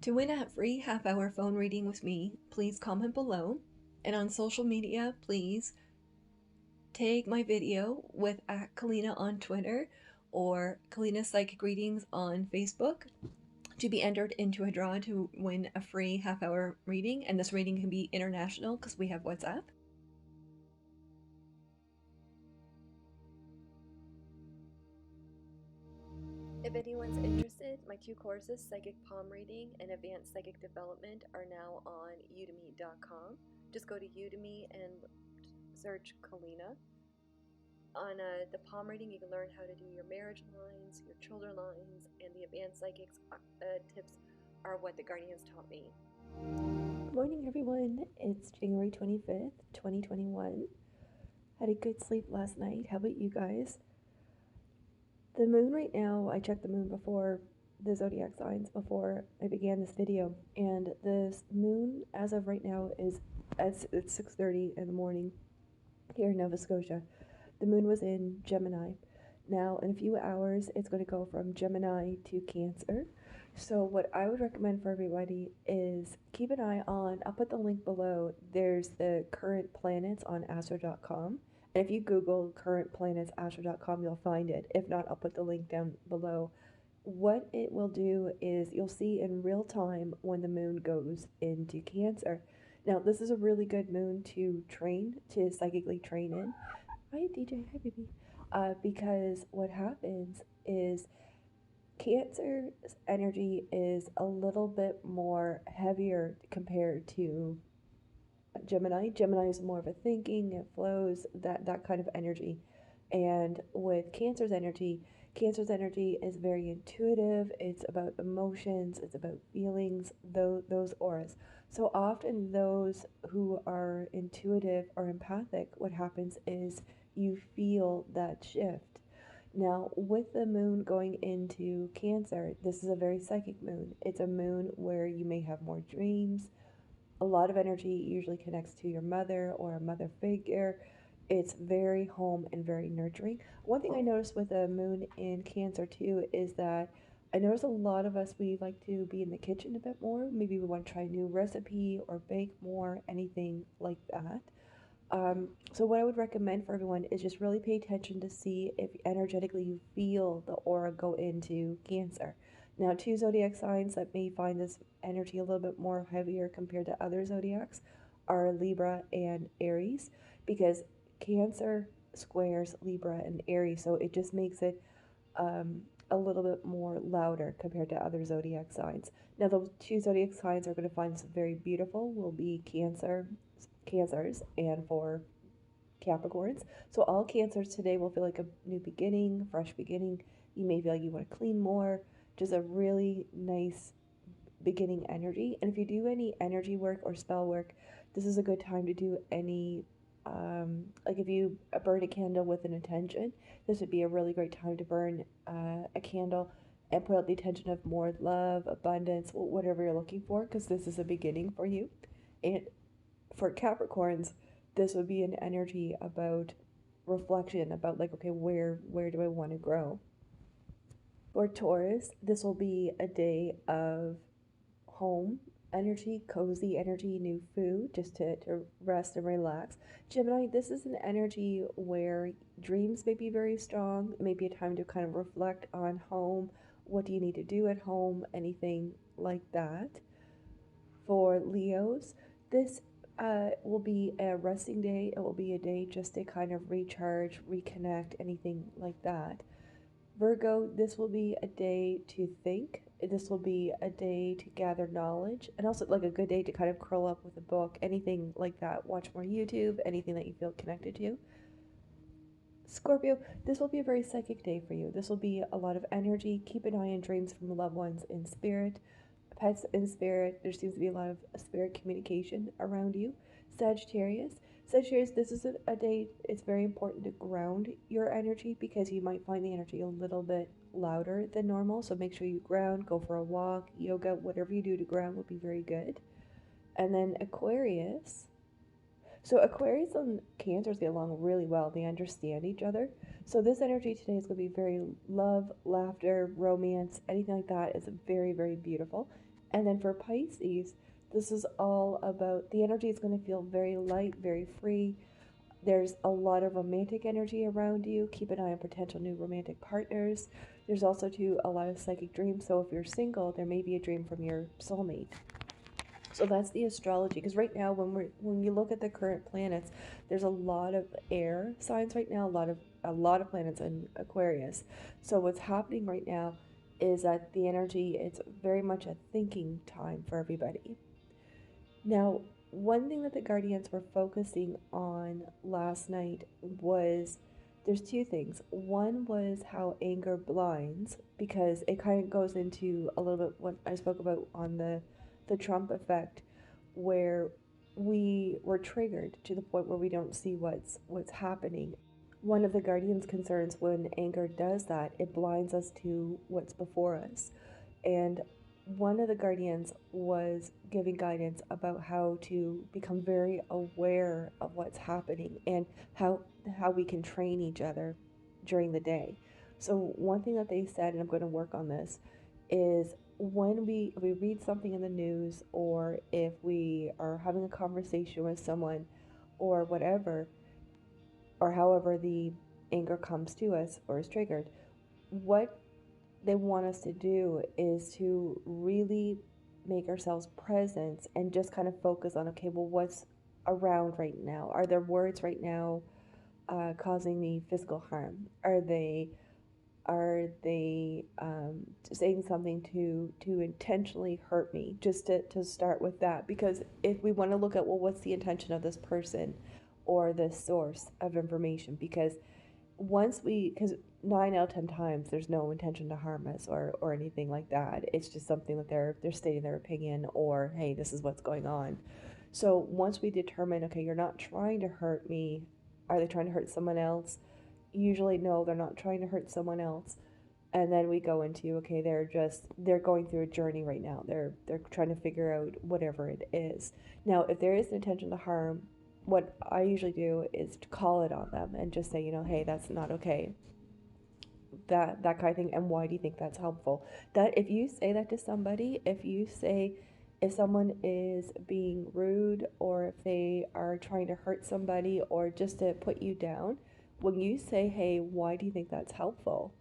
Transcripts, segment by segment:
To win a free half-hour phone reading with me, please comment below. And on social media, please tag my video with @Kelliena on Twitter or Kelliena Psychic Readings on Facebook to be entered into a draw to win a free half-hour reading. And this reading can be international because we have WhatsApp. If anyone's interested, my two courses, Psychic Palm Reading and Advanced Psychic Development, are now on udemy.com. Just go to Udemy and search Kelliena. On the palm reading, you can learn how to do your marriage lines, your children lines, and the advanced psychics tips are what the guardians taught me. Good morning, everyone. It's January 25th, 2021. Had a good sleep last night. How about you guys? The moon right now, I checked the moon before the zodiac signs before I began this video, and this moon as of right now is it's 6:30 in the morning here in Nova Scotia. The moon was in Gemini. Now in a few hours it's going to go from Gemini to Cancer. So what I would recommend for everybody is keep an eye on, I'll put the link below, there's the current planets on astro.com. And if you Google current planets astro.com, you'll find it. If not, I'll put the link down below. What it will do is you'll see in real time when the moon goes into Cancer. Now, this is a really good moon to psychically train in. Hi, DJ. Hi, baby. Because what happens is Cancer's energy is a little bit more heavier compared to Gemini. Gemini is more of a thinking, it flows, that kind of energy. And with Cancer's energy is very intuitive. It's about emotions, it's about feelings, those auras. So often those who are intuitive or empathic, what happens is you feel that shift. Now, with the moon going into Cancer, this is a very psychic moon. It's a moon where you may have more dreams. A lot of energy usually connects to your mother or a mother figure. It's very home and very nurturing. One thing I noticed with a moon in Cancer too is that I notice a lot of us, we like to be in the kitchen a bit more. Maybe we want to try a new recipe or bake more, anything like that. So what I would recommend for everyone is just really pay attention to see if energetically you feel the aura go into Cancer. Now, two zodiac signs that may find this energy a little bit more heavier compared to other zodiacs are Libra and Aries, because Cancer squares Libra and Aries, so it just makes it a little bit more louder compared to other zodiac signs. Now, those two zodiac signs are going to find this very beautiful will be Cancers, and for Capricorns. So all Cancers today will feel like a new beginning, fresh beginning. You may feel like you want to clean more, just a really nice beginning energy. And if you do any energy work or spell work, this is a good time to do any, like if you burn a candle with an intention, this would be a really great time to burn a candle and put out the intention of more love, abundance, whatever you're looking for, because this is a beginning for you. And for Capricorns, this would be an energy about reflection, about like, okay, where do I want to grow? For Taurus, this will be a day of home energy, cozy energy, new food, just to rest and relax. Gemini, this is an energy where dreams may be very strong. It may be a time to kind of reflect on home. What do you need to do at home? Anything like that. For Leos, this will be a resting day. It will be a day just to kind of recharge, reconnect, anything like that. Virgo, this will be a day to think. This will be a day to gather knowledge, and also like a good day to kind of curl up with a book, anything like that. Watch more YouTube, anything that you feel connected to. Scorpio, this will be a very psychic day for you. This will be a lot of energy. Keep an eye on dreams from loved ones in spirit, pets in spirit. There seems to be a lot of spirit communication around you. Sagittarius, this is a day, it's very important to ground your energy because you might find the energy a little bit louder than normal. So make sure you ground, go for a walk, yoga, whatever you do to ground would be very good. And then Aquarius. So Aquarius and Cancers get along really well. They understand each other. So this energy today is going to be very love, laughter, romance, anything like that is very, very beautiful. And then for Pisces, this is all about the energy is going to feel very light, very free. There's a lot of romantic energy around you. Keep an eye on potential new romantic partners. There's also too a lot of psychic dreams. So if you're single, there may be a dream from your soulmate. So that's the astrology. Because right now, when you look at the current planets, there's a lot of air signs right now. A lot of planets in Aquarius. So what's happening right now is that the energy, it's very much a thinking time for everybody. Now, one thing that the Guardians were focusing on last night was there's two things. One was how anger blinds, because it kind of goes into a little bit what I spoke about on the Trump effect, where we were triggered to the point where we don't see what's happening. One of the Guardians' concerns when anger does that, it blinds us to what's before us. And one of the Guardians was giving guidance about how to become very aware of what's happening and how we can train each other during the day. So one thing that they said, and I'm going to work on this, is when we read something in the news, or if we are having a conversation with someone or whatever, or however the anger comes to us or is triggered, what they want us to do is to really make ourselves present and just kind of focus on, okay, well, what's around right now? Are there words right now causing me physical harm? Are they saying something to intentionally hurt me? Just to start with that, because if we want to look at, well, what's the intention of this person or this source of information? Because because 9 out of 10 times there's no intention to harm us or anything like that. It's just something that they're stating their opinion, or hey, this is what's going on. So once we determine, okay, you're not trying to hurt me, are they trying to hurt someone else? Usually no, they're not trying to hurt someone else. And then we go into, okay, they're going through a journey right now. They're trying to figure out whatever it is. Now if there is an intention to harm, what I usually do is to call it on them and just say, hey, that's not okay. That kind of thing. And why do you think that's helpful? That if you say that to somebody, if someone is being rude, or if they are trying to hurt somebody or just to put you down, when you say, hey, why do you think that's helpful?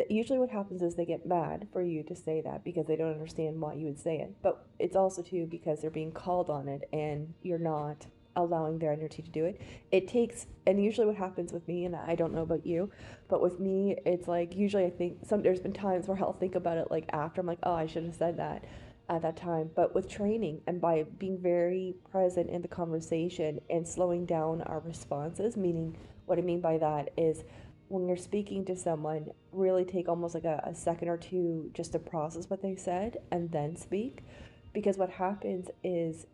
Usually what happens is they get mad for you to say that because they don't understand why you would say it. But it's also too because they're being called on it and you're not allowing their energy to do it. It takes, and usually what happens with me, and I don't know about you, but with me, it's like usually I think there's been times where I'll think about it like after, I'm like, oh, I should have said that at that time. But with training and by being very present in the conversation and slowing down our responses, meaning what I mean by that is when you're speaking to someone, really take almost like a second or two just to process what they said and then speak. Because what happens is,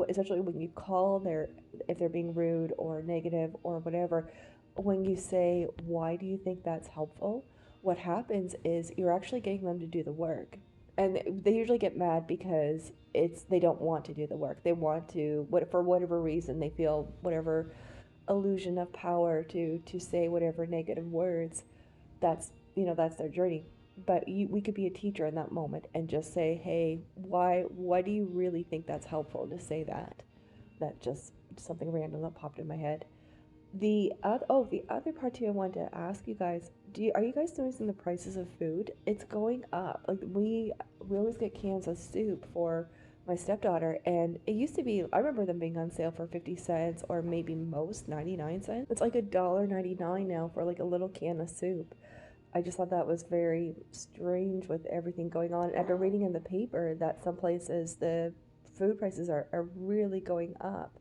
especially when you if they're being rude or negative or whatever, when you say, why do you think that's helpful? What happens is you're actually getting them to do the work. And they usually get mad because they don't want to do the work. They want to, for whatever reason, they feel whatever illusion of power to say whatever negative words. That's their journey. But we could be a teacher in that moment and just say, hey, why do you really think that's helpful to say that? That just something random that popped in my head. The other part too, I wanted to ask you guys: are you guys noticing the prices of food? It's going up. Like we always get cans of soup for my stepdaughter, and it used to be, I remember them being on sale for 50 cents or maybe most 99 cents. It's like $1.99 now for like a little can of soup. I just thought that was very strange with everything going on. I've been reading in the paper that some places the food prices are really going up.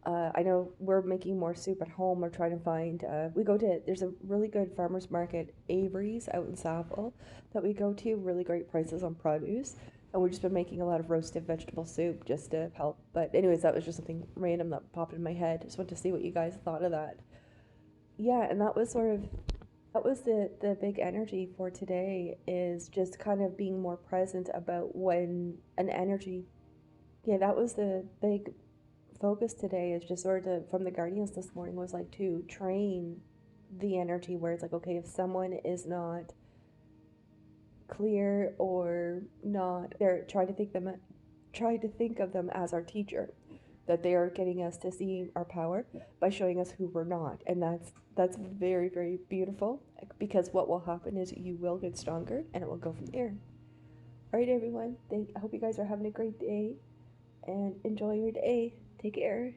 I know we're making more soup at home. We're trying to find, there's a really good farmer's market, Avery's, out in Sapphill, that we go to, really great prices on produce. And we've just been making a lot of roasted vegetable soup just to help. But anyways, that was just something random that popped in my head. Just wanted to see what you guys thought of that. Yeah, and that was the big energy for today, is just kind of being more present about when an energy. Yeah, that was the big focus today, is just sort of from the Guardians this morning, was like to train the energy where it's like, okay, if someone is not clear or not. They're trying to think of them as our teacher, that they are getting us to see our power by showing us who we're not. And that's very, very beautiful, because what will happen is you will get stronger and it will go from there. All right, everyone. I hope you guys are having a great day and enjoy your day. Take care.